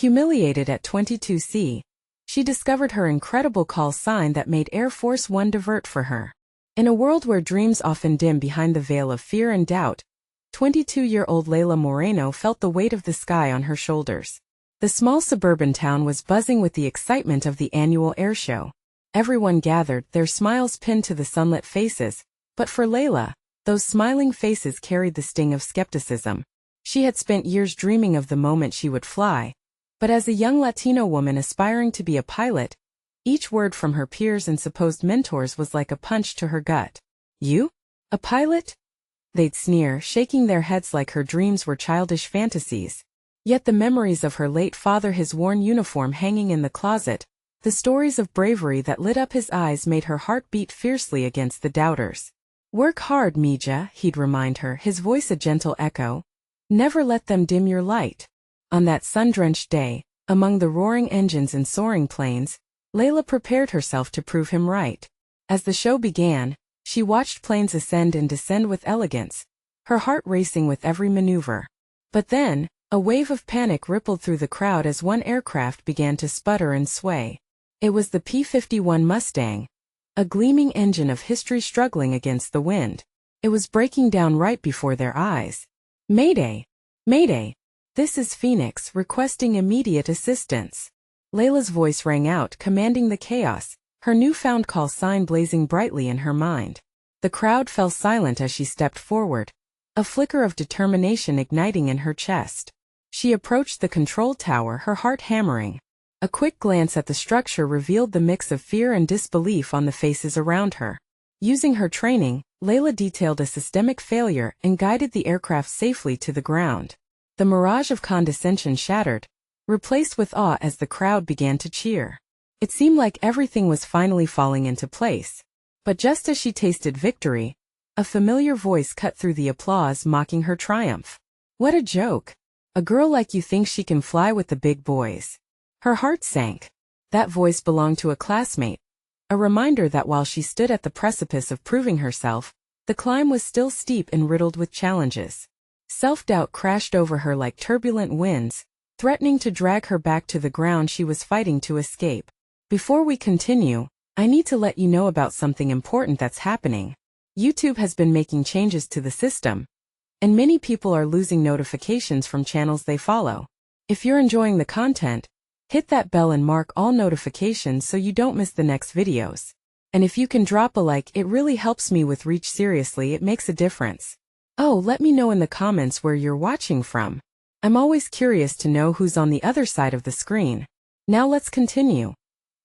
Humiliated at 22C, she discovered her incredible call sign that made Air Force One divert for her. In a world where dreams often dim behind the veil of fear and doubt, 22-year-old Leila Moreno felt the weight of the sky on her shoulders. The small suburban town was buzzing with the excitement of the annual air show. Everyone gathered, their smiles pinned to the sunlit faces, but for Leila, those smiling faces carried the sting of skepticism. She had spent years dreaming of the moment she would fly, but as a young Latino woman aspiring to be a pilot, each word from her peers and supposed mentors was like a punch to her gut. You? A pilot? They'd sneer, shaking their heads like her dreams were childish fantasies. Yet the memories of her late father, his worn uniform hanging in the closet, the stories of bravery that lit up his eyes made her heart beat fiercely against the doubters. Work hard, Mija, he'd remind her, his voice a gentle echo. Never let them dim your light. On that sun-drenched day, among the roaring engines and soaring planes, Leila prepared herself to prove him right. As the show began, she watched planes ascend and descend with elegance, her heart racing with every maneuver. But then, a wave of panic rippled through the crowd as one aircraft began to sputter and sway. It was the P-51 Mustang, a gleaming engine of history struggling against the wind. It was breaking down right before their eyes. Mayday! Mayday! This is Phoenix, requesting immediate assistance. Leila's voice rang out, commanding the chaos, her newfound call sign blazing brightly in her mind. The crowd fell silent as she stepped forward, a flicker of determination igniting in her chest. She approached the control tower, her heart hammering. A quick glance at the structure revealed the mix of fear and disbelief on the faces around her. Using her training, Leila detailed a systemic failure and guided the aircraft safely to the ground. The mirage of condescension shattered, replaced with awe as the crowd began to cheer. It seemed like everything was finally falling into place. But just as she tasted victory, a familiar voice cut through the applause, mocking her triumph. What a joke! A girl like you thinks she can fly with the big boys. Her heart sank. That voice belonged to a classmate, a reminder that while she stood at the precipice of proving herself, the climb was still steep and riddled with challenges. Self-doubt crashed over her like turbulent winds, threatening to drag her back to the ground she was fighting to escape. Before we continue, I need to let you know about something important that's happening. YouTube has been making changes to the system, and many people are losing notifications from channels they follow. If you're enjoying the content, hit that bell and mark all notifications so you don't miss the next videos. And if you can drop a like, it really helps me with reach. Seriously, it makes a difference. Oh, let me know in the comments where you're watching from. I'm always curious to know who's on the other side of the screen. Now let's continue.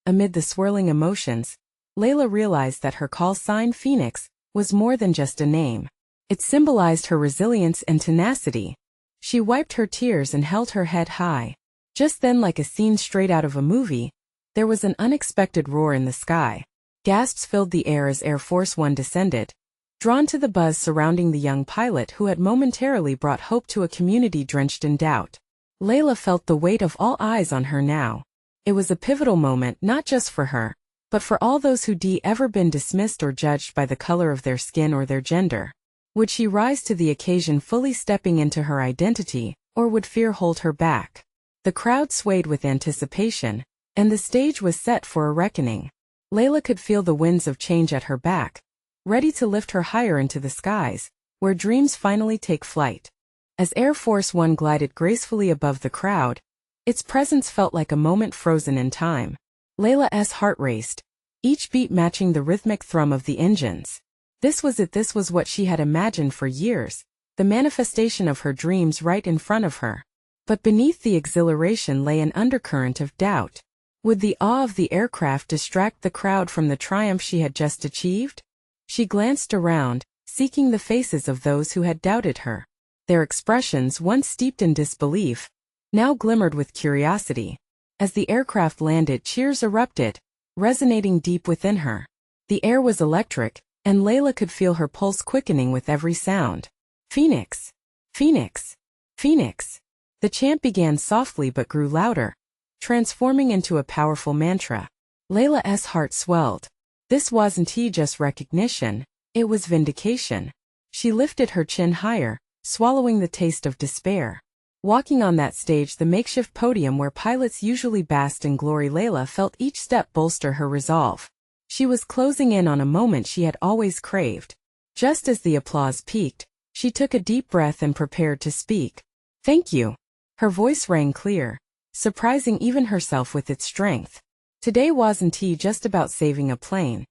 Amid the swirling emotions, Leila realized that her call sign, Phoenix, was more than just a name. It symbolized her resilience and tenacity. She wiped her tears and held her head high. Just then, like a scene straight out of a movie, there was an unexpected roar in the sky. Gasps filled the air as Air Force One descended, drawn to the buzz surrounding the young pilot who had momentarily brought hope to a community drenched in doubt. Leila felt the weight of all eyes on her now. It was a pivotal moment not just for her, but for all those who'd ever been dismissed or judged by the color of their skin or their gender. Would she rise to the occasion, fully stepping into her identity, or would fear hold her back? The crowd swayed with anticipation, and the stage was set for a reckoning. Leila could feel the winds of change at her back, ready to lift her higher into the skies, where dreams finally take flight. As Air Force One glided gracefully above the crowd, its presence felt like a moment frozen in time. Leila's heart raced, each beat matching the rhythmic thrum of the engines. This was it, this was what she had imagined for years, the manifestation of her dreams right in front of her. But beneath the exhilaration lay an undercurrent of doubt. Would the awe of the aircraft distract the crowd from the triumph she had just achieved? She glanced around, seeking the faces of those who had doubted her. Their expressions, once steeped in disbelief, now glimmered with curiosity. As the aircraft landed, cheers erupted, resonating deep within her. The air was electric, and Leila could feel her pulse quickening with every sound. Phoenix! Phoenix! Phoenix! The chant began softly but grew louder, transforming into a powerful mantra. Leila's heart swelled. This wasn't just recognition, it was vindication. She lifted her chin higher, swallowing the taste of despair. Walking on that stage, the makeshift podium where pilots usually basked in glory, Leila felt each step bolster her resolve. She was closing in on a moment she had always craved. Just as the applause peaked, she took a deep breath and prepared to speak. "Thank you." Her voice rang clear, surprising even herself with its strength. Today wasn't just about saving a plane.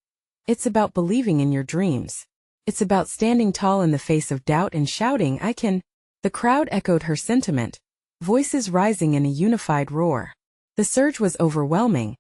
It's about believing in your dreams. It's about standing tall in the face of doubt and shouting, "I can." The crowd echoed her sentiment, voices rising in a unified roar. The surge was overwhelming.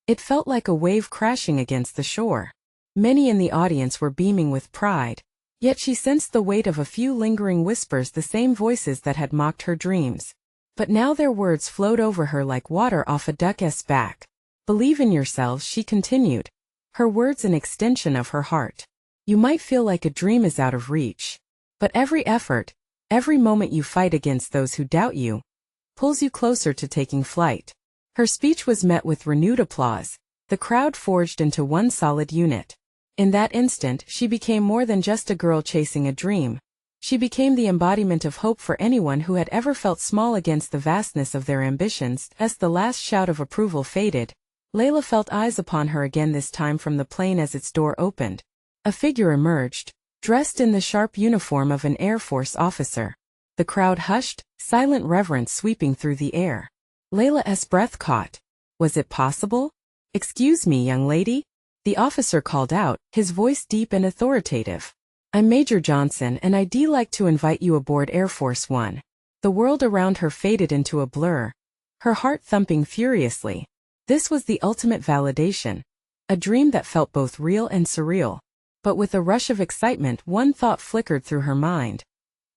It felt like a wave crashing against the shore. Many in the audience were beaming with pride, yet she sensed the weight of a few lingering whispers, the same voices that had mocked her dreams. But now their words flowed over her like water off a duck's back. "Believe in yourselves," she continued, her words an extension of her heart. "You might feel like a dream is out of reach, but every effort, every moment you fight against those who doubt you, pulls you closer to taking flight." Her speech was met with renewed applause. The crowd forged into one solid unit. In that instant, she became more than just a girl chasing a dream. She became the embodiment of hope for anyone who had ever felt small against the vastness of their ambitions. As the last shout of approval faded, Leila felt eyes upon her again, this time from the plane. As its door opened, a figure emerged, dressed in the sharp uniform of an Air Force officer. The crowd hushed, silent reverence sweeping through the air. Leila's breath caught. Was it possible? "Excuse me, young lady," the officer called out, his voice deep and authoritative. "I'm Major Johnson, and I'd like to invite you aboard Air Force One." The world around her faded into a blur, her heart thumping furiously. This was the ultimate validation, a dream that felt both real and surreal. But with a rush of excitement, one thought flickered through her mind.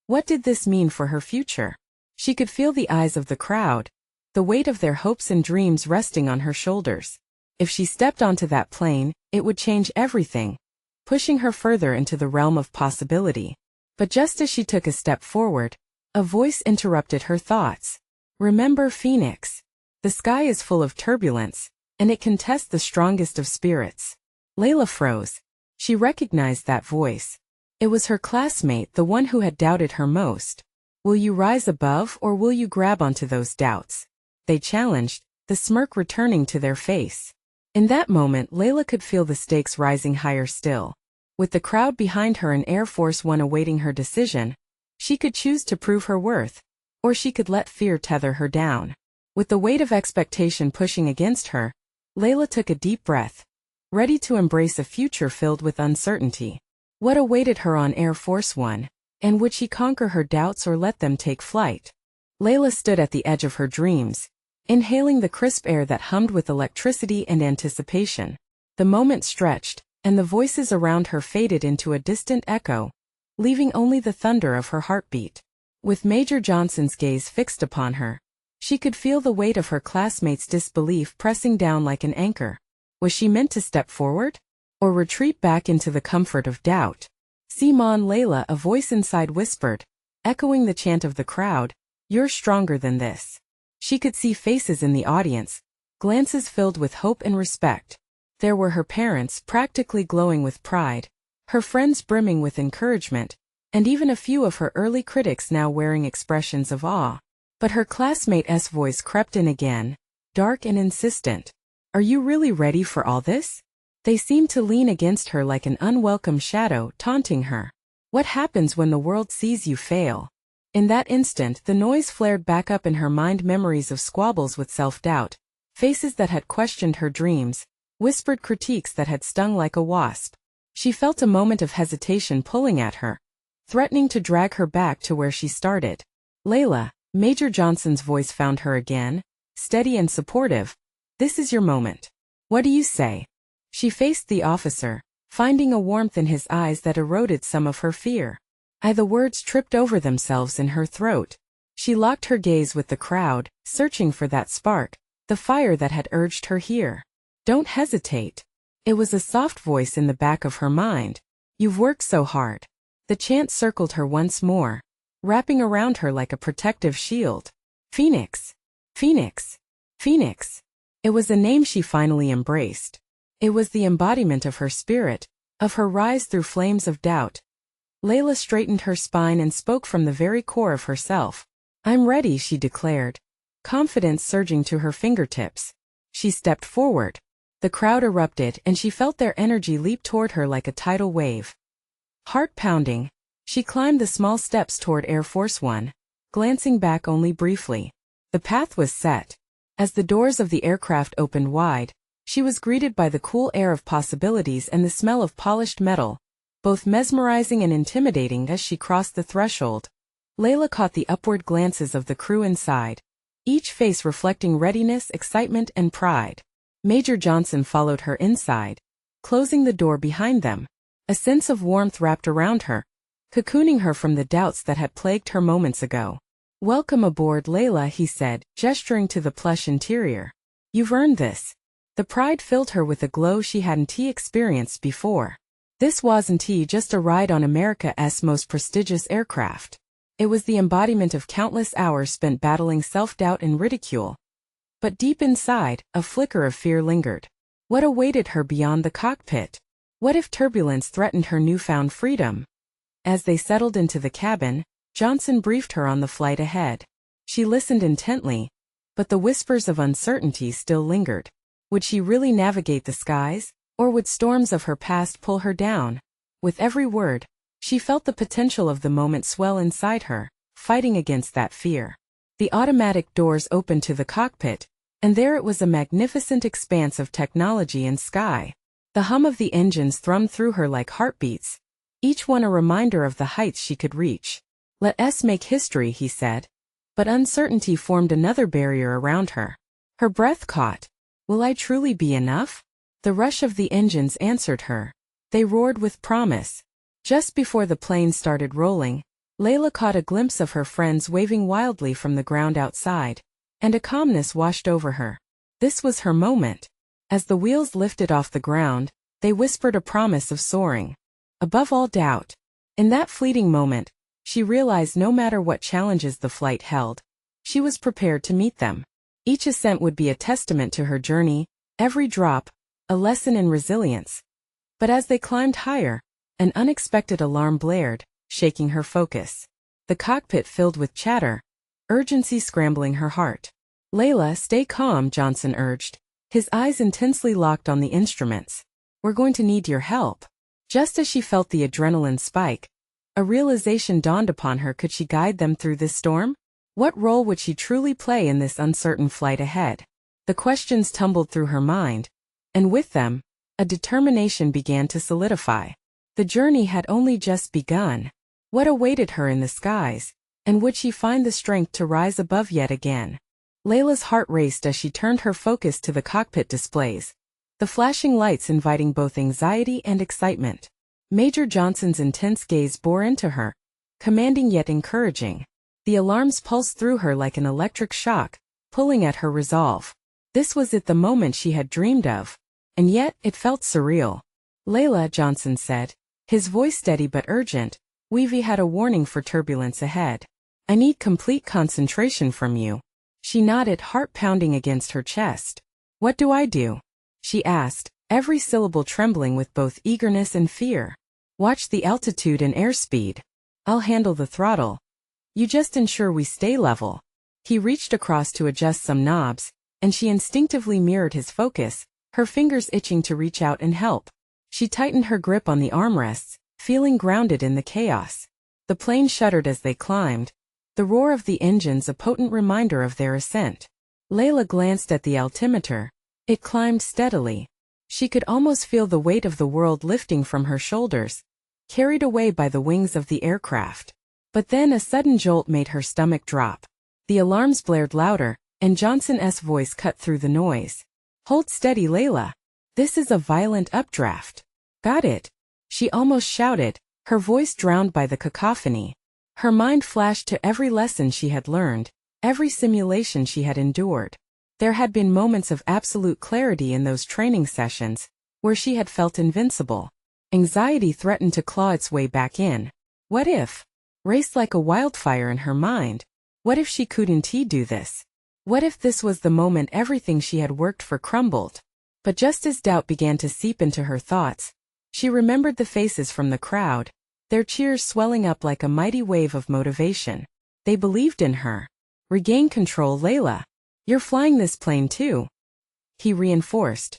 What did this mean for her future? She could feel the eyes of the crowd, the weight of their hopes and dreams resting on her shoulders. If she stepped onto that plane, it would change everything, pushing her further into the realm of possibility. But just as she took a step forward, a voice interrupted her thoughts. "Remember, Phoenix, the sky is full of turbulence, and it can test the strongest of spirits." Leila froze. She recognized that voice. It was her classmate, the one who had doubted her most. "Will you rise above, or will you grab onto those doubts?" they challenged, the smirk returning to their face. In that moment, Leila could feel the stakes rising higher still. With the crowd behind her and Air Force One awaiting her decision, she could choose to prove her worth, or she could let fear tether her down. With the weight of expectation pushing against her, Leila took a deep breath, ready to embrace a future filled with uncertainty. What awaited her on Air Force One, and would she conquer her doubts or let them take flight? Leila stood at the edge of her dreams, inhaling the crisp air that hummed with electricity and anticipation. The moment stretched, and the voices around her faded into a distant echo, leaving only the thunder of her heartbeat. With Major Johnson's gaze fixed upon her, she could feel the weight of her classmates' disbelief pressing down like an anchor. Was she meant to step forward, or retreat back into the comfort of doubt? "Simon, Leila," a voice inside whispered, echoing the chant of the crowd, "You're stronger than this." She could see faces in the audience, glances filled with hope and respect. There were her parents, practically glowing with pride, her friends brimming with encouragement, and even a few of her early critics now wearing expressions of awe. But her classmate's voice crept in again, dark and insistent. "Are you really ready for all this?" They seemed to lean against her like an unwelcome shadow, taunting her. "What happens when the world sees you fail?" In that instant, the noise flared back up in her mind, memories of squabbles with self-doubt, faces that had questioned her dreams, whispered critiques that had stung like a wasp. She felt a moment of hesitation pulling at her, threatening to drag her back to where she started. "Leila," Major Johnson's voice found her again, steady and supportive. "This is your moment. What do you say?" She faced the officer, finding a warmth in his eyes that eroded some of her fear. The words tripped over themselves in her throat. She locked her gaze with the crowd, searching for that spark, the fire that had urged her here. "Don't hesitate." It was a soft voice in the back of her mind. "You've worked so hard." The chant circled her once more, wrapping around her like a protective shield. "Phoenix! Phoenix! Phoenix!" It was a name she finally embraced. It was the embodiment of her spirit, of her rise through flames of doubt. Leila straightened her spine and spoke from the very core of herself. I'm ready, she declared, confidence surging to her fingertips. She stepped forward. The crowd erupted and she felt their energy leap toward her like a tidal wave. Heart pounding, she climbed the small steps toward Air Force One, glancing back only briefly. The path was set. As the doors of the aircraft opened wide, she was greeted by the cool air of possibilities and the smell of polished metal, both mesmerizing and intimidating as she crossed the threshold. Leila caught the upward glances of the crew inside, each face reflecting readiness, excitement, and pride. Major Johnson followed her inside, closing the door behind them. A sense of warmth wrapped around her, cocooning her from the doubts that had plagued her moments ago. Welcome aboard, Leila, he said, gesturing to the plush interior. You've earned this. The pride filled her with a glow she hadn't experienced before. This wasn't just a ride on America's most prestigious aircraft. It was the embodiment of countless hours spent battling self-doubt and ridicule. But deep inside, a flicker of fear lingered. What awaited her beyond the cockpit? What if turbulence threatened her newfound freedom? As they settled into the cabin, Johnson briefed her on the flight ahead. She listened intently, but the whispers of uncertainty still lingered. Would she really navigate the skies, or would storms of her past pull her down? With every word, she felt the potential of the moment swell inside her, fighting against that fear. The automatic doors opened to the cockpit, and there it was, a magnificent expanse of technology and sky. The hum of the engines thrummed through her like heartbeats, each one a reminder of the heights she could reach. Let us make history, he said. But uncertainty formed another barrier around her. Her breath caught. Will I truly be enough? The rush of the engines answered her. They roared with promise. Just before the plane started rolling, Leila caught a glimpse of her friends waving wildly from the ground outside, and a calmness washed over her. This was her moment. As the wheels lifted off the ground, they whispered a promise of soaring. Above all doubt. In that fleeting moment, she realized no matter what challenges the flight held, she was prepared to meet them. Each ascent would be a testament to her journey, every drop, a lesson in resilience. But as they climbed higher, an unexpected alarm blared, shaking her focus. The cockpit filled with chatter, urgency scrambling her heart. Leila, stay calm, Johnson urged, his eyes intensely locked on the instruments. We're going to need your help. Just as she felt the adrenaline spike, a realization dawned upon her. Could she guide them through this storm? What role would she truly play in this uncertain flight ahead? The questions tumbled through her mind, and with them, a determination began to solidify. The journey had only just begun. What awaited her in the skies, and would she find the strength to rise above yet again? Leila's heart raced as she turned her focus to the cockpit displays, the flashing lights inviting both anxiety and excitement. Major Johnson's intense gaze bore into her, commanding yet encouraging. The alarms pulsed through her like an electric shock, pulling at her resolve. This was it, the moment she had dreamed of, and yet it felt surreal. Leila, Johnson said, his voice steady but urgent, we've had a warning for turbulence ahead. I need complete concentration from you. She nodded, heart pounding against her chest. What do I do? She asked, every syllable trembling with both eagerness and fear. Watch the altitude and airspeed. I'll handle the throttle. You just ensure we stay level. He reached across to adjust some knobs, and she instinctively mirrored his focus, her fingers itching to reach out and help. She tightened her grip on the armrests, feeling grounded in the chaos. The plane shuddered as they climbed, the roar of the engines a potent reminder of their ascent. Leila glanced at the altimeter. It climbed steadily. She could almost feel the weight of the world lifting from her shoulders, carried away by the wings of the aircraft. But then a sudden jolt made her stomach drop. The alarms blared louder, and Johnson's voice cut through the noise. Hold steady, Leila. This is a violent updraft. Got it? She almost shouted, her voice drowned by the cacophony. Her mind flashed to every lesson she had learned, every simulation she had endured. There had been moments of absolute clarity in those training sessions, where she had felt invincible. Anxiety threatened to claw its way back in. What if? Raced like a wildfire in her mind. What if she couldn't do this? What if this was the moment everything she had worked for crumbled? But just as doubt began to seep into her thoughts, she remembered the faces from the crowd, their cheers swelling up like a mighty wave of motivation. They believed in her. Regain control, Leila. You're flying this plane too. He reinforced.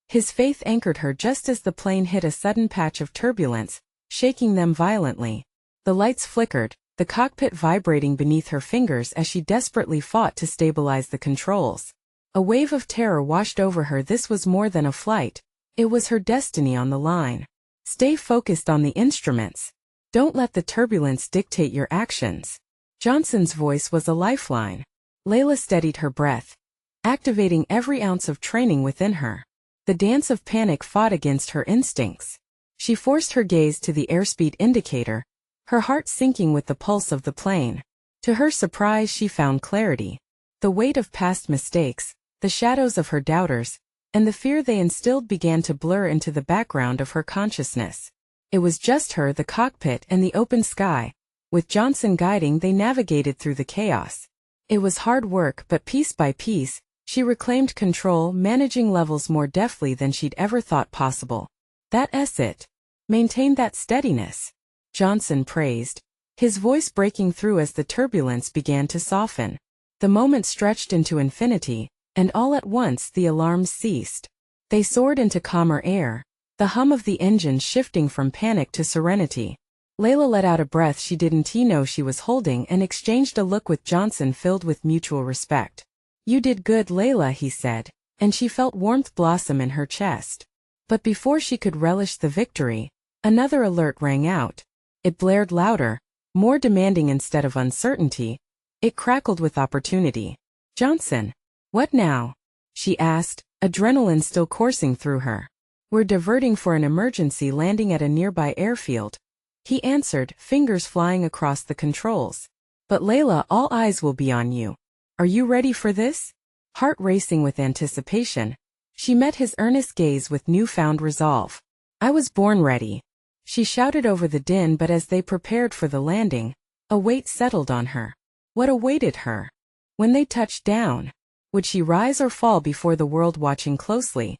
His faith anchored her just as the plane hit a sudden patch of turbulence, shaking them violently. The lights flickered, the cockpit vibrating beneath her fingers as she desperately fought to stabilize the controls. A wave of terror washed over her. This was more than a flight. It was her destiny on the line. Stay focused on the instruments. Don't let the turbulence dictate your actions. Johnson's voice was a lifeline. Leila steadied her breath, activating every ounce of training within her. The dance of panic fought against her instincts. She forced her gaze to the airspeed indicator, her heart sinking with the pulse of the plane. To her surprise, she found clarity. The weight of past mistakes, the shadows of her doubters, and the fear they instilled began to blur into the background of her consciousness. It was just her, the cockpit, and the open sky. With Johnson guiding, they navigated through the chaos. It was hard work, but piece by piece, she reclaimed control, managing levels more deftly than she'd ever thought possible. That's it. Maintain that steadiness, Johnson praised, his voice breaking through as the turbulence began to soften. The moment stretched into infinity, and all at once the alarms ceased. They soared into calmer air, the hum of the engine shifting from panic to serenity. Leila let out a breath she didn't know she was holding and exchanged a look with Johnson filled with mutual respect. You did good, Leila, he said, and she felt warmth blossom in her chest. But before she could relish the victory, another alert rang out. It blared louder, more demanding instead of uncertainty. It crackled with opportunity. Johnson, what now? She asked, adrenaline still coursing through her. We're diverting for an emergency landing at a nearby airfield, he answered, fingers flying across the controls. But Leila, all eyes will be on you. Are you ready for this? Heart racing with anticipation, she met his earnest gaze with newfound resolve. I was born ready, she shouted over the din, but as they prepared for the landing, a weight settled on her. What awaited her? When they touched down, would she rise or fall before the world watching closely?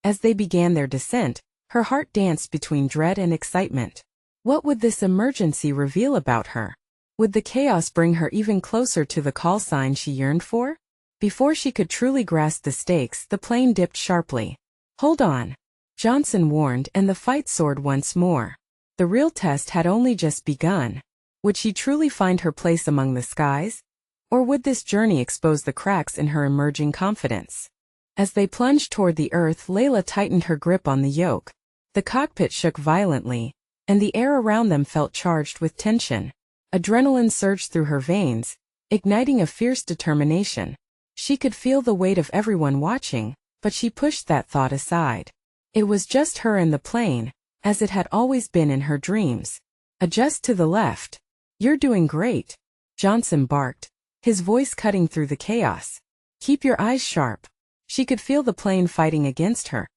As they began their descent, her heart danced between dread and excitement. What would this emergency reveal about her? Would the chaos bring her even closer to the call sign she yearned for? Before she could truly grasp the stakes, the plane dipped sharply. Hold on, Johnson warned, and the fight soared once more. The real test had only just begun. Would she truly find her place among the skies? Or would this journey expose the cracks in her emerging confidence? As they plunged toward the earth, Leila tightened her grip on the yoke. The cockpit shook violently, and the air around them felt charged with tension. Adrenaline surged through her veins, igniting a fierce determination. She could feel the weight of everyone watching, but she pushed that thought aside. It was just her and the plane, as it had always been in her dreams. Adjust to the left. You're doing great, Johnson barked, his voice cutting through the chaos. Keep your eyes sharp. She could feel the plane fighting against her,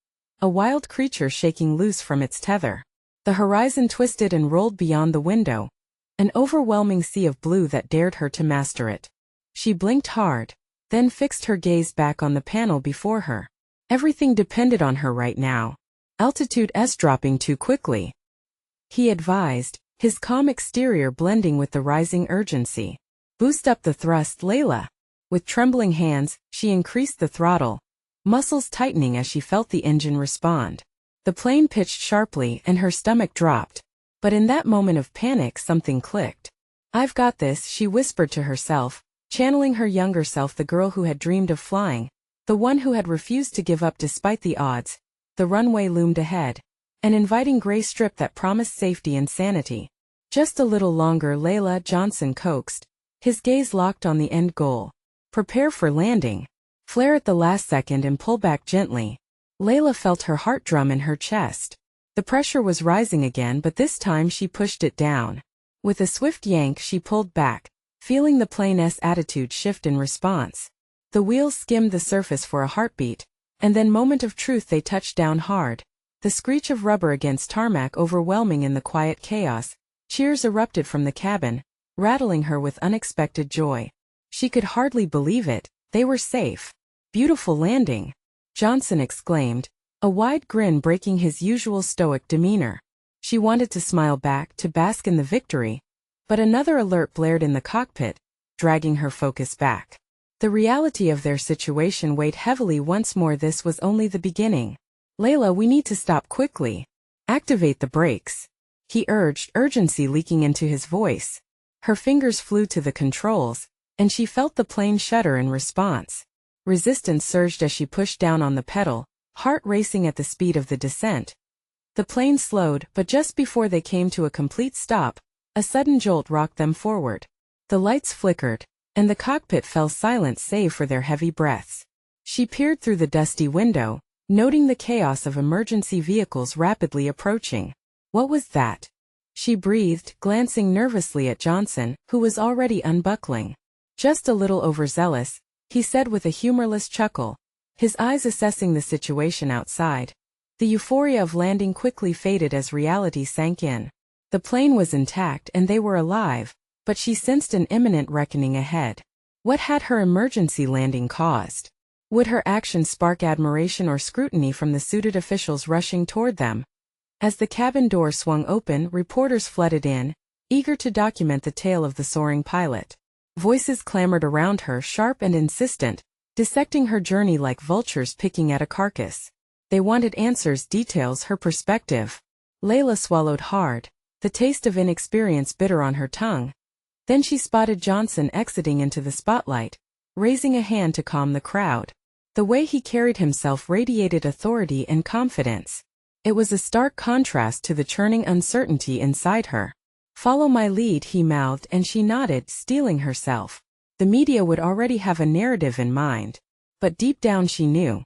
a wild creature shaking loose from its tether. The horizon twisted and rolled beyond the window, an overwhelming sea of blue that dared her to master it. She blinked hard, then fixed her gaze back on the panel before her. Everything depended on her right now. Altitude's dropping too quickly, he advised, his calm exterior blending with the rising urgency. Boost up the thrust, Leila. With trembling hands, she increased the throttle, muscles tightening as she felt the engine respond. The plane pitched sharply and her stomach dropped. But in that moment of panic, something clicked. I've got this, she whispered to herself, channeling her younger self, the girl who had dreamed of flying, the one who had refused to give up despite the odds. The runway loomed ahead, an inviting gray strip that promised safety and sanity. Just a little longer, Leila, Johnson coaxed, his gaze locked on the end goal. Prepare for landing. Flare at the last second and pull back gently. Leila felt her heart drum in her chest. The pressure was rising again, but this time she pushed it down. With a swift yank, she pulled back, feeling the plane's attitude shift in response. The wheels skimmed the surface for a heartbeat, and then moment of truth, they touched down hard. The screech of rubber against tarmac overwhelming in the quiet chaos. Cheers erupted from the cabin, rattling her with unexpected joy. She could hardly believe it. They were safe. Beautiful landing, Johnson exclaimed, a wide grin breaking his usual stoic demeanor. She wanted to smile back, to bask in the victory, but another alert blared in the cockpit. dragging her focus back. The reality of their situation weighed heavily once more. This was only the beginning. "Leila, we need to stop quickly. Activate the brakes," he urged, urgency leaking into his voice. Her fingers flew to the controls, and she felt the plane shudder in response. Resistance surged as she pushed down on the pedal, heart racing at the speed of the descent. The plane slowed, but just before they came to a complete stop, a sudden jolt rocked them forward. The lights flickered, and the cockpit fell silent save for their heavy breaths. She peered through the dusty window, noting the chaos of emergency vehicles rapidly approaching. "What was that?" she breathed, glancing nervously at Johnson, who was already unbuckling. "Just a little overzealous," he said with a humorless chuckle, his eyes assessing the situation outside. The euphoria of landing quickly faded as reality sank in. The plane was intact and they were alive, but she sensed an imminent reckoning ahead. What had her emergency landing caused? Would her actions spark admiration or scrutiny from the suited officials rushing toward them? As the cabin door swung open, reporters flooded in, eager to document the tale of the soaring pilot. Voices clamored around her, sharp and insistent, dissecting her journey like vultures picking at a carcass. They wanted answers, details, her perspective. Leila swallowed hard, the taste of inexperience bitter on her tongue. Then she spotted Johnson exiting into the spotlight, raising a hand to calm the crowd. The way he carried himself radiated authority and confidence. It was a stark contrast to the churning uncertainty inside her. "Follow my lead," he mouthed, and she nodded, steeling herself. The media would already have a narrative in mind. But deep down she knew.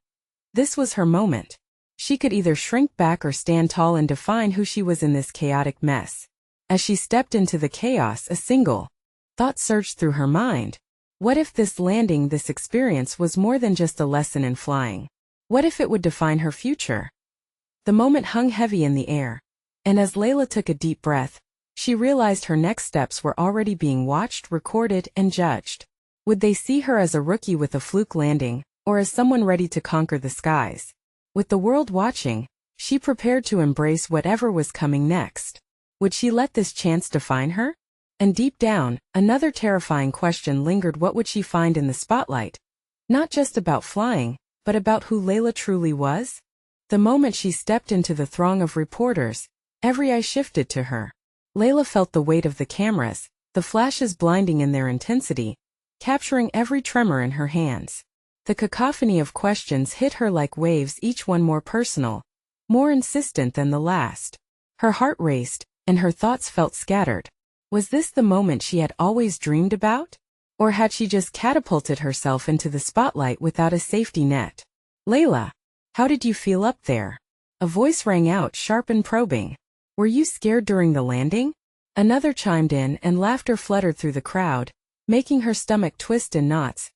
This was her moment. She could either shrink back or stand tall and define who she was in this chaotic mess. As she stepped into the chaos, a single thought surged through her mind. What if this landing, this experience, was more than just a lesson in flying? What if it would define her future? The moment hung heavy in the air, and as Leila took a deep breath, she realized her next steps were already being watched, recorded, and judged. Would they see her as a rookie with a fluke landing, or as someone ready to conquer the skies? With the world watching, she prepared to embrace whatever was coming next. Would she let this chance define her? And deep down, another terrifying question lingered: what would she find in the spotlight? Not just about flying, but about who Leila truly was? The moment she stepped into the throng of reporters, every eye shifted to her. Leila felt the weight of the cameras, the flashes blinding in their intensity, capturing every tremor in her hands. The cacophony of questions hit her like waves, each one more personal, more insistent than the last. Her heart raced, and her thoughts felt scattered. Was this the moment she had always dreamed about? Or had she just catapulted herself into the spotlight without a safety net? "Leila, how did you feel up there?" A voice rang out, sharp and probing. "Were you scared during the landing?" Another chimed in, and laughter fluttered through the crowd, making her stomach twist in knots.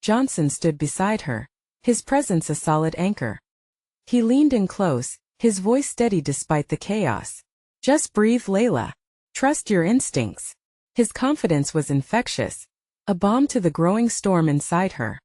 Johnson stood beside her, his presence a solid anchor. He leaned in close, his voice steady despite the chaos. "Just breathe, Leila. Trust your instincts." His confidence was infectious, a balm to the growing storm inside her.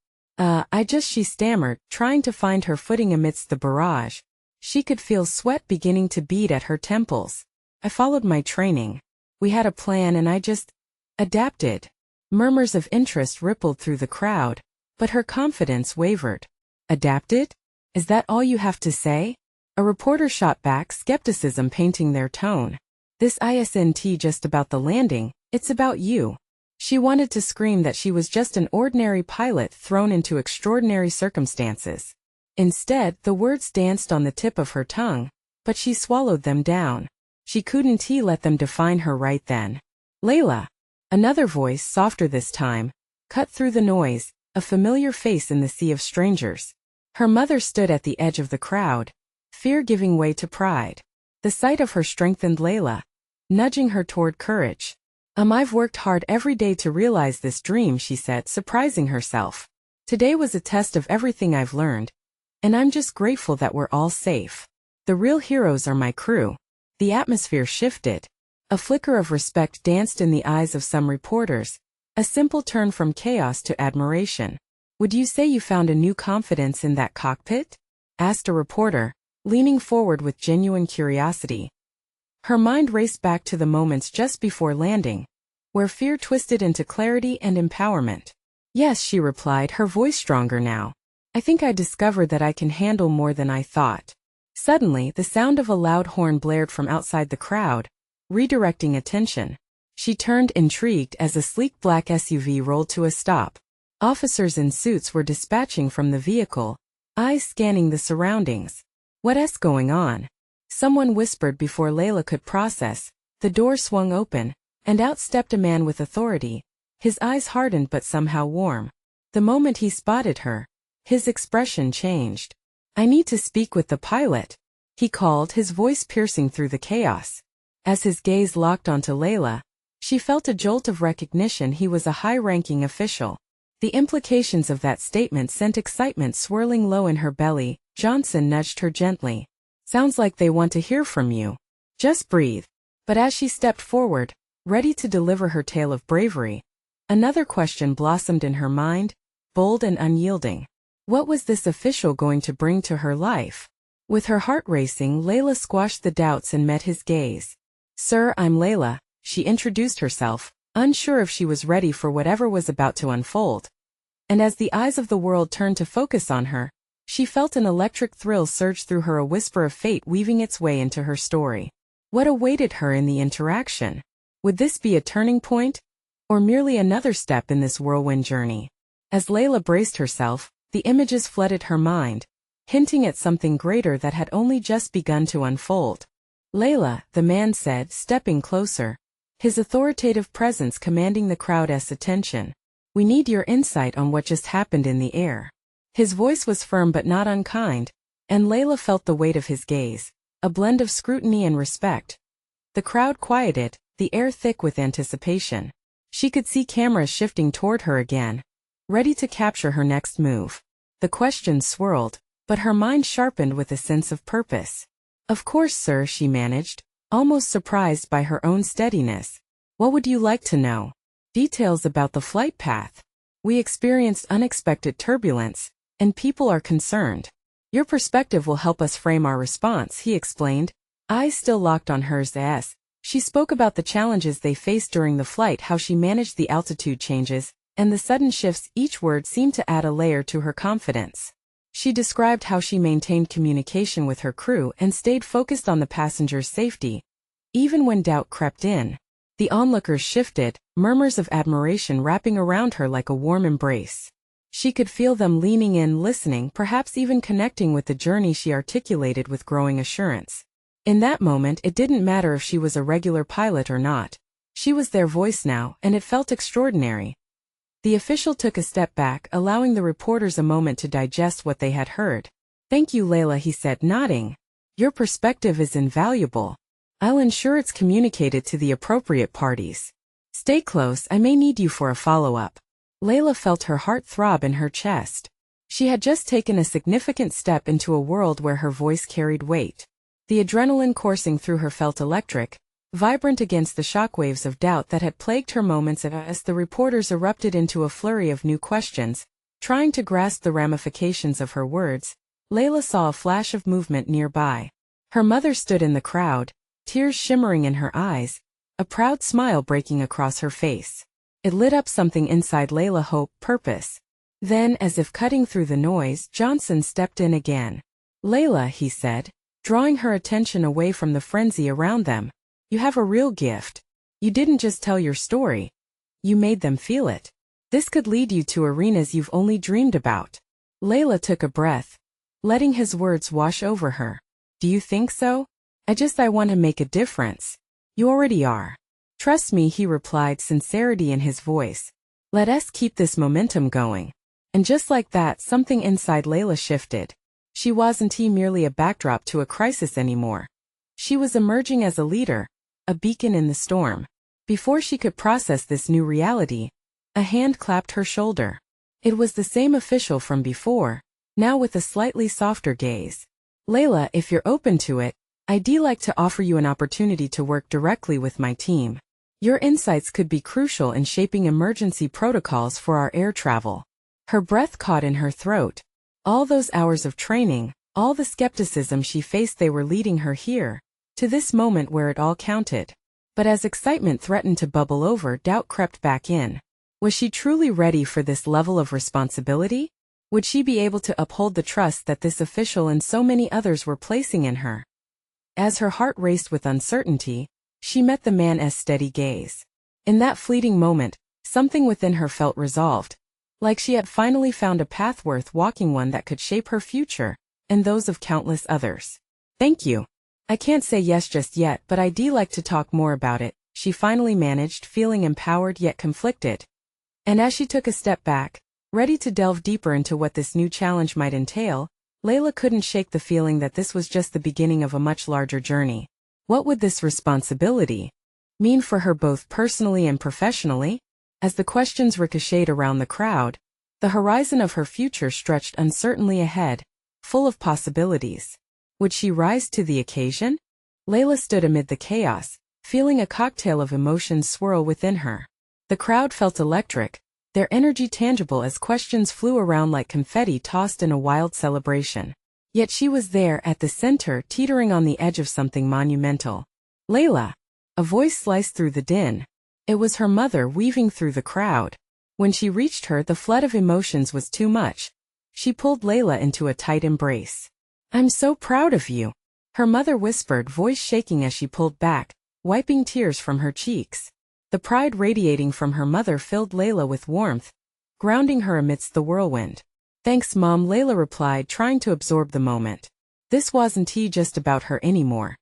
She stammered, trying to find her footing amidst the barrage. She could feel sweat beginning to bead at her temples. "I followed my training. We had a plan and I just adapted." Murmurs of interest rippled through the crowd, but her confidence wavered. "Adapted? Is that all you have to say?" A reporter shot back, skepticism painting their tone. "This isn't just about the landing, it's about you." She wanted to scream that she was just an ordinary pilot thrown into extraordinary circumstances. Instead, the words danced on the tip of her tongue, but she swallowed them down. She couldn't let them define her right then. "Leila." Another voice, softer this time, cut through the noise, a familiar face in the sea of strangers. Her mother stood at the edge of the crowd, fear giving way to pride. The sight of her strengthened Leila, nudging her toward courage. I've worked hard every day to realize this dream," she said, surprising herself. "Today was a test of everything I've learned, and I'm just grateful that we're all safe. The real heroes are my crew." The atmosphere shifted. A flicker of respect danced in the eyes of some reporters, a simple turn from chaos to admiration. "Would you say you found a new confidence in that cockpit?" asked a reporter, leaning forward with genuine curiosity. Her mind raced back to the moments just before landing. where fear twisted into clarity and empowerment. Yes, she replied, her voice stronger now. I think I discovered that I can handle more than I thought. Suddenly, the sound of a loud horn blared from outside the crowd, redirecting attention. She turned intrigued as a sleek black SUV rolled to a stop. Officers in suits were dispatching from the vehicle, eyes scanning the surroundings. What's going on? Someone whispered before Leila could process. The door swung open, and out stepped a man with authority, his eyes hardened but somehow warm. The moment he spotted her, his expression changed. I need to speak with the pilot, he called, his voice piercing through the chaos. As his gaze locked onto Leila, she felt a jolt of recognition. He was a high-ranking official. The implications of that statement sent excitement swirling low in her belly. Johnson nudged her gently. Sounds like they want to hear from you. Just breathe. But as she stepped forward, ready to deliver her tale of bravery, another question blossomed in her mind, bold and unyielding. What was this official going to bring to her life? With her heart racing, Leila squashed the doubts and met his gaze. Sir, I'm Leila, she introduced herself, unsure if she was ready for whatever was about to unfold. And as the eyes of the world turned to focus on her, she felt an electric thrill surge through her, a whisper of fate weaving its way into her story. What awaited her in the interaction? Would this be a turning point? Or merely another step in this whirlwind journey? As Leila braced herself, the images flooded her mind, hinting at something greater that had only just begun to unfold. Leila, the man said, stepping closer, his authoritative presence commanding the crowd's attention. We need your insight on what just happened in the air. His voice was firm but not unkind, and Leila felt the weight of his gaze, a blend of scrutiny and respect. The crowd quieted, the air thick with anticipation. She could see cameras shifting toward her again, ready to capture her next move. The questions swirled, but her mind sharpened with a sense of purpose. Of course, sir, she managed, almost surprised by her own steadiness. What would you like to know? Details about the flight path. We experienced unexpected turbulence, and people are concerned. Your perspective will help us frame our response, he explained, eyes still locked on hers as she spoke about the challenges they faced during the flight, how she managed the altitude changes, and the sudden shifts. Each word seemed to add a layer to her confidence. She described how she maintained communication with her crew and stayed focused on the passengers' safety, even when doubt crept in. The onlookers shifted, murmurs of admiration wrapping around her like a warm embrace. She could feel them leaning in, listening, perhaps even connecting with the journey she articulated with growing assurance. In that moment, it didn't matter if she was a regular pilot or not. She was their voice now, and it felt extraordinary. The official took a step back, allowing the reporters a moment to digest what they had heard. Thank you, Leila, he said, nodding. Your perspective is invaluable. I'll ensure it's communicated to the appropriate parties. Stay close, I may need you for a follow-up. Leila felt her heart throb in her chest. She had just taken a significant step into a world where her voice carried weight. The adrenaline coursing through her felt electric, vibrant against the shockwaves of doubt that had plagued her moments as the reporters erupted into a flurry of new questions, trying to grasp the ramifications of her words. Leila saw a flash of movement nearby. Her mother stood in the crowd, tears shimmering in her eyes, a proud smile breaking across her face. It lit up something inside Leila: hope, purpose. Then, as if cutting through the noise, Johnson stepped in again. Leila, he said, drawing her attention away from the frenzy around them. You have a real gift. You didn't just tell your story. You made them feel it. This could lead you to arenas you've only dreamed about. Leila took a breath, letting his words wash over her. Do you think so? I want to make a difference. You already are. Trust me, he replied, sincerity in his voice. Let us keep this momentum going. And just like that, something inside Leila shifted. She wasn't merely a backdrop to a crisis anymore. She was emerging as a leader, a beacon in the storm. Before she could process this new reality, a hand clapped her shoulder. It was the same official from before, now with a slightly softer gaze. Leila, if you're open to it, I'd like to offer you an opportunity to work directly with my team. Your insights could be crucial in shaping emergency protocols for our air travel. Her breath caught in her throat. All those hours of training, all the skepticism she faced, they were leading her here, to this moment where it all counted. But as excitement threatened to bubble over, doubt crept back in. Was she truly ready for this level of responsibility? Would she be able to uphold the trust that this official and so many others were placing in her? As her heart raced with uncertainty, she met the man's steady gaze. In that fleeting moment, something within her felt resolved, like she had finally found a path worth walking, one that could shape her future, and those of countless others. "Thank you. I can't say yes just yet, but I'd like to talk more about it," she finally managed, feeling empowered yet conflicted. And as she took a step back, ready to delve deeper into what this new challenge might entail, Leila couldn't shake the feeling that this was just the beginning of a much larger journey. What would this responsibility mean for her both personally and professionally? As the questions ricocheted around the crowd, the horizon of her future stretched uncertainly ahead, full of possibilities. Would she rise to the occasion? Leila stood amid the chaos, feeling a cocktail of emotions swirl within her. The crowd felt electric, their energy tangible as questions flew around like confetti tossed in a wild celebration. Yet she was there at the center, teetering on the edge of something monumental. "Leila!" A voice sliced through the din. It was her mother weaving through the crowd. When she reached her, the flood of emotions was too much. She pulled Leila into a tight embrace. "I'm so proud of you," her mother whispered, voice shaking as she pulled back, wiping tears from her cheeks. The pride radiating from her mother filled Leila with warmth, grounding her amidst the whirlwind. "Thanks, Mom," Leila replied, trying to absorb the moment. This wasn't just about her anymore.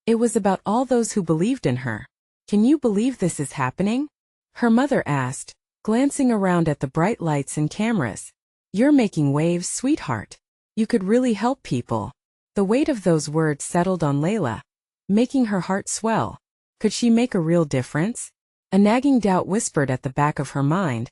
It was about all those who believed in her. "Can you believe this is happening?" her mother asked, glancing around at the bright lights and cameras. "You're making waves, sweetheart. You could really help people." The weight of those words settled on Leila, making her heart swell. Could she make a real difference? A nagging doubt whispered at the back of her mind,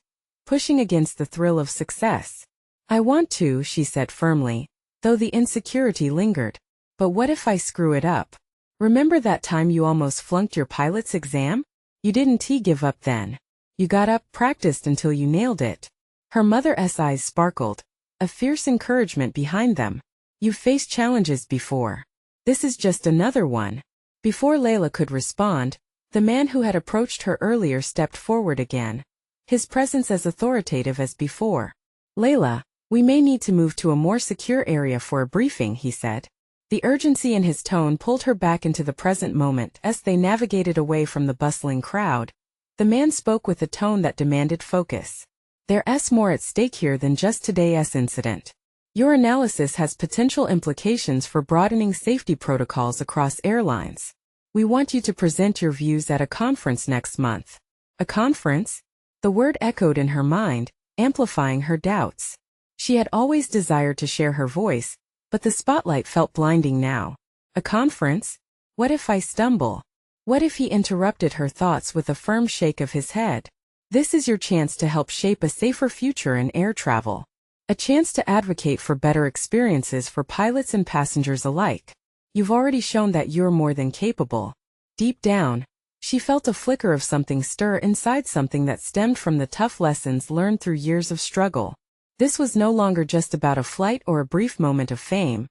pushing against the thrill of success. "I want to," she said firmly, though the insecurity lingered. "But what if I screw it up? Remember that time you almost flunked your pilot's exam? You didn't give up then. You got up, practiced until you nailed it." Her mother's eyes sparkled, a fierce encouragement behind them. "You've faced challenges before. This is just another one." Before Leila could respond, the man who had approached her earlier stepped forward again, his presence as authoritative as before. "Leila, we may need to move to a more secure area for a briefing," he said. The urgency in his tone pulled her back into the present moment. As they navigated away from the bustling crowd, the man spoke with a tone that demanded focus. "There's more at stake here than just today's incident. Your analysis has potential implications for broadening safety protocols across airlines. We want you to present your views at a conference next month." "A conference?" The word echoed in her mind, amplifying her doubts. She had always desired to share her voice, but the spotlight felt blinding now. "A conference? What if I stumble?" What if he interrupted her thoughts with a firm shake of his head? "This is your chance to help shape a safer future in air travel. A chance to advocate for better experiences for pilots and passengers alike. You've already shown that you're more than capable." Deep down, she felt a flicker of something stir inside, something that stemmed from the tough lessons learned through years of struggle. This was no longer just about a flight or a brief moment of fame.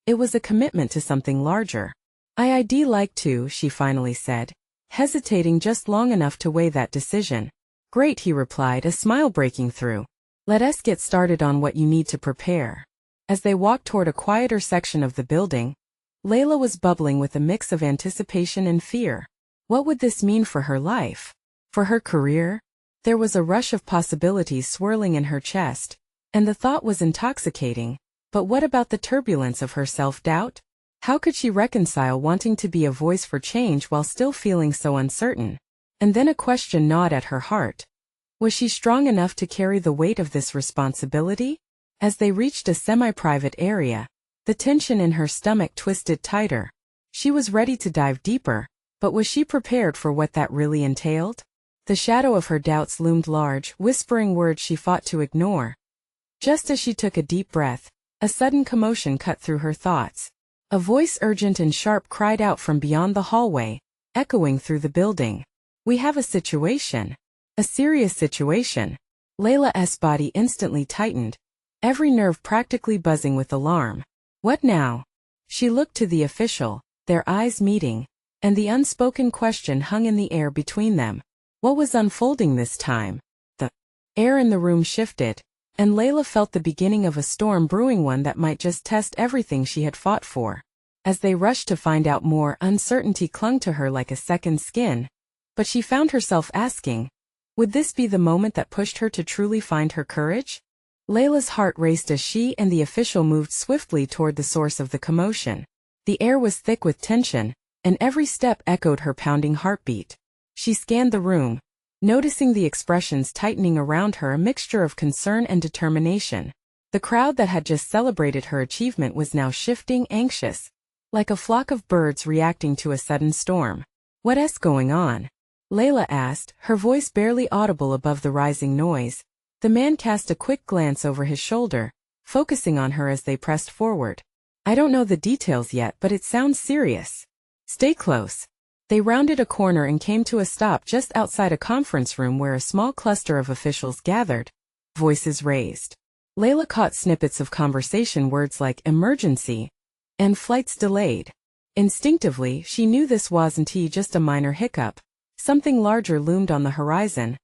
It was a commitment to something larger. "I'd like to," she finally said, hesitating just long enough to weigh that decision. "Great," he replied, a smile breaking through. "Let us get started on what you need to prepare." As they walked toward a quieter section of the building, Leila was bubbling with a mix of anticipation and fear. What would this mean for her life? For her career? There was a rush of possibilities swirling in her chest, and the thought was intoxicating. But what about the turbulence of her self-doubt? How could she reconcile wanting to be a voice for change while still feeling so uncertain? And then a question gnawed at her heart. Was she strong enough to carry the weight of this responsibility? As they reached a semi-private area, the tension in her stomach twisted tighter. She was ready to dive deeper, but was she prepared for what that really entailed? The shadow of her doubts loomed large, whispering words she fought to ignore. Just as she took a deep breath, a sudden commotion cut through her thoughts. A voice, urgent and sharp, cried out from beyond the hallway, echoing through the building. "We have a situation. A serious situation." Leila's body instantly tightened, every nerve practically buzzing with alarm. "What now?" She looked to the official, their eyes meeting, and the unspoken question hung in the air between them. What was unfolding this time? The air in the room shifted, and Leila felt the beginning of a storm brewing, one that might just test everything she had fought for. As they rushed to find out more, uncertainty clung to her like a second skin. But she found herself asking, would this be the moment that pushed her to truly find her courage? Leila's heart raced as she and the official moved swiftly toward the source of the commotion. The air was thick with tension, and every step echoed her pounding heartbeat. She scanned the room, noticing the expressions tightening around her, a mixture of concern and determination. The crowd that had just celebrated her achievement was now shifting, anxious, like a flock of birds reacting to a sudden storm. What's going on? Leila asked, her voice barely audible above the rising noise. The man cast a quick glance over his shoulder, focusing on her as they pressed forward. I don't know the details yet, but it sounds serious. Stay close. They rounded a corner and came to a stop just outside a conference room where a small cluster of officials gathered, voices raised. Leila caught snippets of conversation, words like emergency and flights delayed. Instinctively, she knew this wasn't just a minor hiccup. Something larger loomed on the horizon.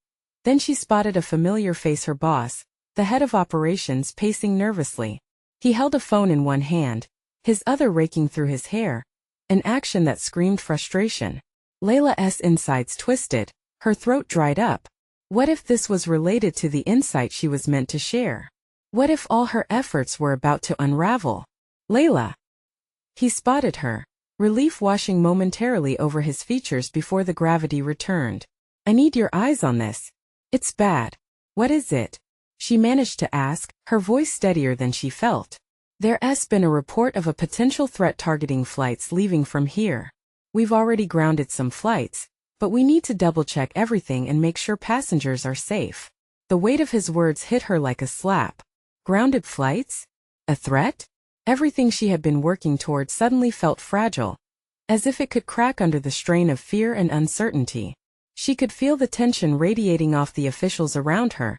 Then she spotted a familiar face, her boss, the head of operations, pacing nervously. He held a phone in one hand, his other raking through his hair, an action that screamed frustration. Leila's insides twisted, her throat dried up. What if this was related to the insight she was meant to share? What if all her efforts were about to unravel? Leila! He spotted her, relief washing momentarily over his features before the gravity returned. I need your eyes on this. It's bad. What is it? She managed to ask, her voice steadier than she felt. There's been a report of a potential threat targeting flights leaving from here. We've already grounded some flights, but we need to double-check everything and make sure passengers are safe. The weight of his words hit her like a slap. Grounded flights? A threat? Everything she had been working toward suddenly felt fragile, as if it could crack under the strain of fear and uncertainty. She could feel the tension radiating off the officials around her,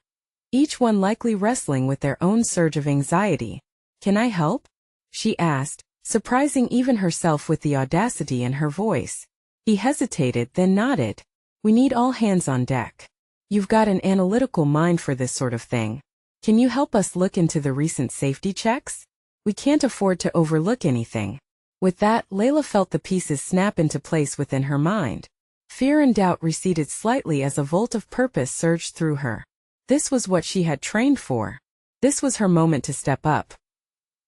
each one likely wrestling with their own surge of anxiety. Can I help? She asked, surprising even herself with the audacity in her voice. He hesitated, then nodded. We need all hands on deck. You've got an analytical mind for this sort of thing. Can you help us look into the recent safety checks? We can't afford to overlook anything. With that, Leila felt the pieces snap into place within her mind. Fear and doubt receded slightly as a volt of purpose surged through her. This was what she had trained for. This was her moment to step up.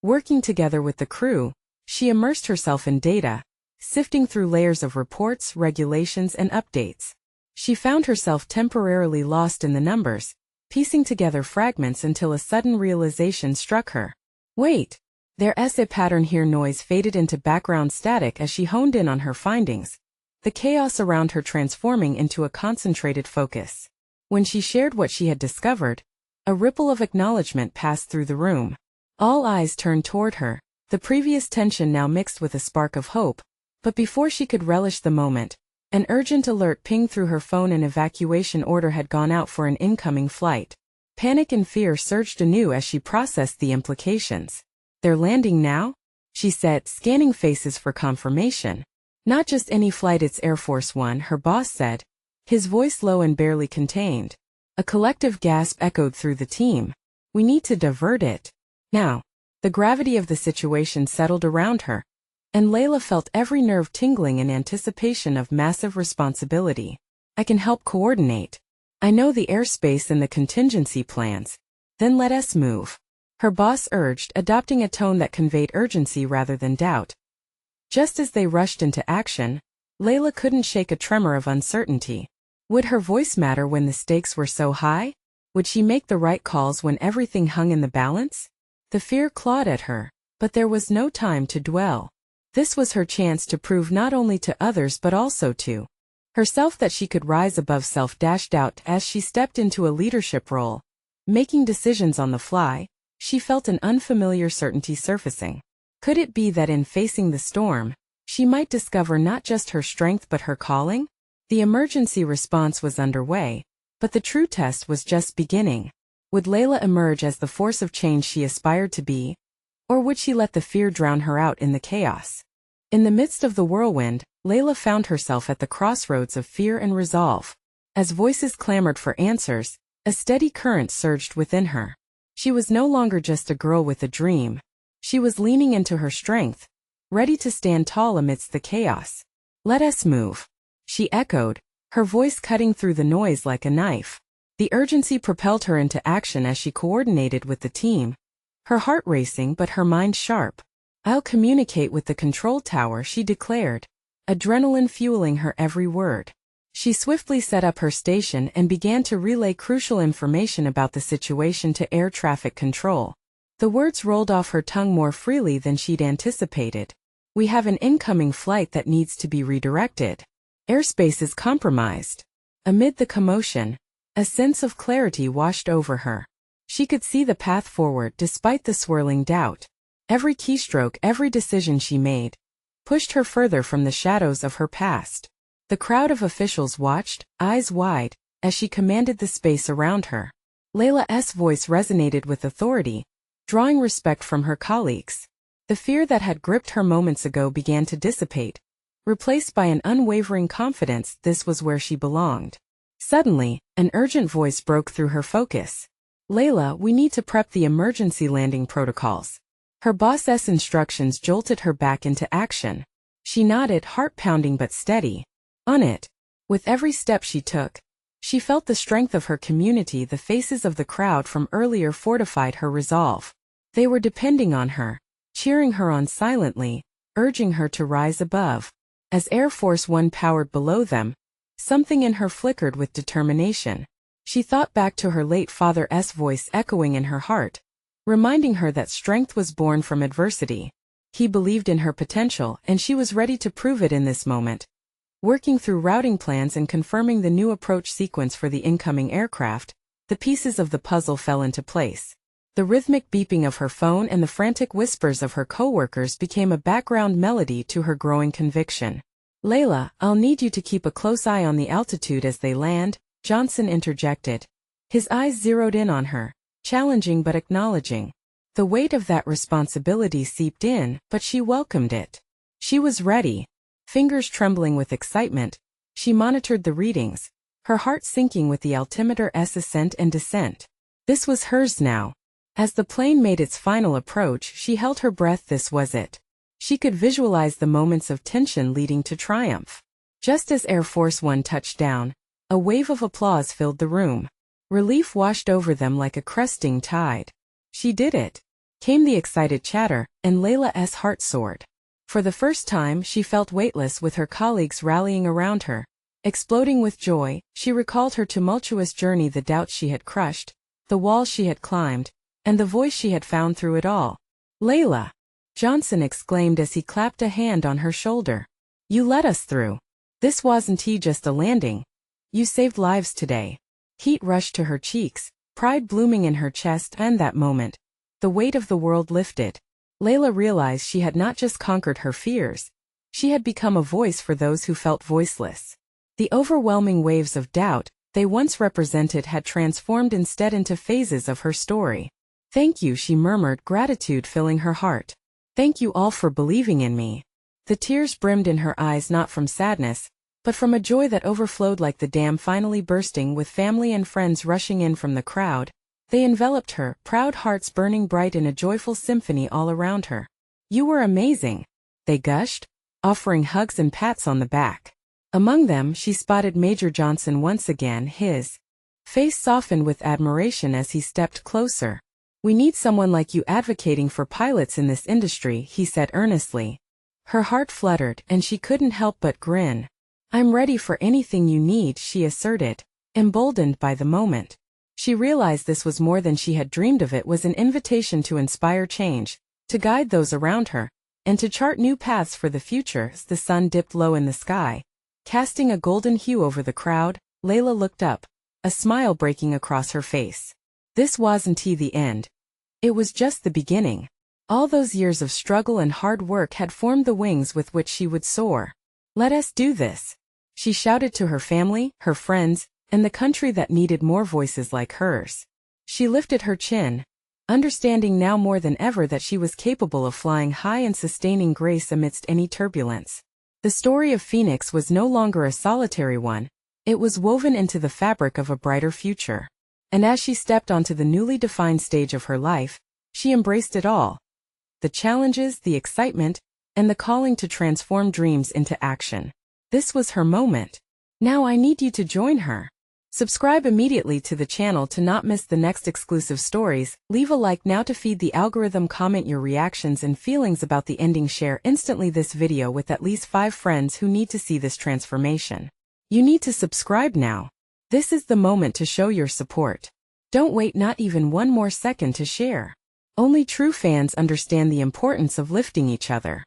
Working together with the crew, she immersed herself in data, sifting through layers of reports, regulations, and updates. She found herself temporarily lost in the numbers, piecing together fragments until a sudden realization struck her. Wait! There's a pattern here. Noise faded into background static as she honed in on her findings, the chaos around her transforming into a concentrated focus. When she shared what she had discovered, a ripple of acknowledgement passed through the room. All eyes turned toward her, the previous tension now mixed with a spark of hope. But before she could relish the moment, an urgent alert pinged through her phone. An evacuation order had gone out for an incoming flight. Panic and fear surged anew as she processed the implications. They're landing now? She said, scanning faces for confirmation. Not just any flight, it's Air Force One, her boss said, his voice low and barely contained. A collective gasp echoed through the team. We need to divert it. Now. The gravity of the situation settled around her, and Leila felt every nerve tingling in anticipation of massive responsibility. I can help coordinate. I know the airspace and the contingency plans. Then let us move. Her boss urged, adopting a tone that conveyed urgency rather than doubt. Just as they rushed into action, Leila couldn't shake a tremor of uncertainty. Would her voice matter when the stakes were so high? Would she make the right calls when everything hung in the balance? The fear clawed at her, but there was no time to dwell. This was her chance to prove not only to others but also to herself that she could rise above self-doubt. As she stepped into a leadership role, making decisions on the fly, she felt an unfamiliar certainty surfacing. Could it be that in facing the storm, she might discover not just her strength but her calling? The emergency response was underway, but the true test was just beginning. Would Leila emerge as the force of change she aspired to be? Or would she let the fear drown her out in the chaos? In the midst of the whirlwind, Leila found herself at the crossroads of fear and resolve. As voices clamored for answers, a steady current surged within her. She was no longer just a girl with a dream. She was leaning into her strength, ready to stand tall amidst the chaos. "Let us move," she echoed, her voice cutting through the noise like a knife. The urgency propelled her into action as she coordinated with the team, her heart racing but her mind sharp. "I'll communicate with the control tower," she declared, adrenaline fueling her every word. She swiftly set up her station and began to relay crucial information about the situation to air traffic control. The words rolled off her tongue more freely than she'd anticipated. "We have an incoming flight that needs to be redirected. Airspace is compromised." Amid the commotion, a sense of clarity washed over her. She could see the path forward despite the swirling doubt. Every keystroke, every decision she made, pushed her further from the shadows of her past. The crowd of officials watched, eyes wide, as she commanded the space around her. Leila's voice resonated with authority, drawing respect from her colleagues. The fear that had gripped her moments ago began to dissipate, replaced by an unwavering confidence this was where she belonged. Suddenly, an urgent voice broke through her focus. "Leila, we need to prep the emergency landing protocols." Her boss's instructions jolted her back into action. She nodded, heart pounding but steady. On it. With every step she took, she felt the strength of her community. The faces of the crowd from earlier fortified her resolve. They were depending on her, cheering her on silently, urging her to rise above. As Air Force One powered below them, something in her flickered with determination. She thought back to her late father's voice echoing in her heart, reminding her that strength was born from adversity. He believed in her potential, and she was ready to prove it in this moment. Working through routing plans and confirming the new approach sequence for the incoming aircraft, the pieces of the puzzle fell into place. The rhythmic beeping of her phone and the frantic whispers of her coworkers became a background melody to her growing conviction. "Leila, I'll need you to keep a close eye on the altitude as they land," Johnson interjected. His eyes zeroed in on her, challenging but acknowledging. The weight of that responsibility seeped in, but she welcomed it. She was ready. Fingers trembling with excitement, she monitored the readings, her heart sinking with the altimeter's ascent and descent. This was hers now. As the plane made its final approach, she held her breath. This was it. She could visualize the moments of tension leading to triumph. Just as Air Force One touched down, a wave of applause filled the room. Relief washed over them like a cresting tide. "She did it," came the excited chatter, and Leila's heart soared. For the first time, she felt weightless with her colleagues rallying around her. Exploding with joy, she recalled her tumultuous journey, the doubts she had crushed, the walls she had climbed, and the voice she had found through it all. "Leila!" Johnson exclaimed as he clapped a hand on her shoulder. "You let us through. This wasn't just a landing. You saved lives today." Heat rushed to her cheeks, pride blooming in her chest, and that moment, the weight of the world lifted. Leila realized she had not just conquered her fears, she had become a voice for those who felt voiceless. The overwhelming waves of doubt they once represented had transformed instead into phases of her story. "Thank you," she murmured, gratitude filling her heart. "Thank you all for believing in me." The tears brimmed in her eyes, not from sadness, but from a joy that overflowed like the dam finally bursting. With family and friends rushing in from the crowd, they enveloped her, proud hearts burning bright in a joyful symphony all around her. "You were amazing," they gushed, offering hugs and pats on the back. Among them, she spotted Major Johnson once again, his face softened with admiration as he stepped closer. "We need someone like you advocating for pilots in this industry," he said earnestly. Her heart fluttered, and she couldn't help but grin. "I'm ready for anything you need," she asserted, emboldened by the moment. She realized this was more than she had dreamed of. It was an invitation to inspire change, to guide those around her, and to chart new paths for the future. As the sun dipped low in the sky, casting a golden hue over the crowd, Leila looked up, a smile breaking across her face. This wasn't the end. It was just the beginning. All those years of struggle and hard work had formed the wings with which she would soar. "Let us do this," she shouted to her family, her friends, and the country that needed more voices like hers. She lifted her chin, understanding now more than ever that she was capable of flying high and sustaining grace amidst any turbulence. The story of Phoenix was no longer a solitary one. It was woven into the fabric of a brighter future. And as she stepped onto the newly defined stage of her life, she embraced it all. The challenges, the excitement, and the calling to transform dreams into action. This was her moment. Now I need you to join her. Subscribe immediately to the channel to not miss the next exclusive stories. Leave a like now to feed the algorithm. Comment your reactions and feelings about the ending. Share instantly this video with at least 5 friends who need to see this transformation. You need to subscribe now. This is the moment to show your support. Don't wait not even one more second to share. Only true fans understand the importance of lifting each other.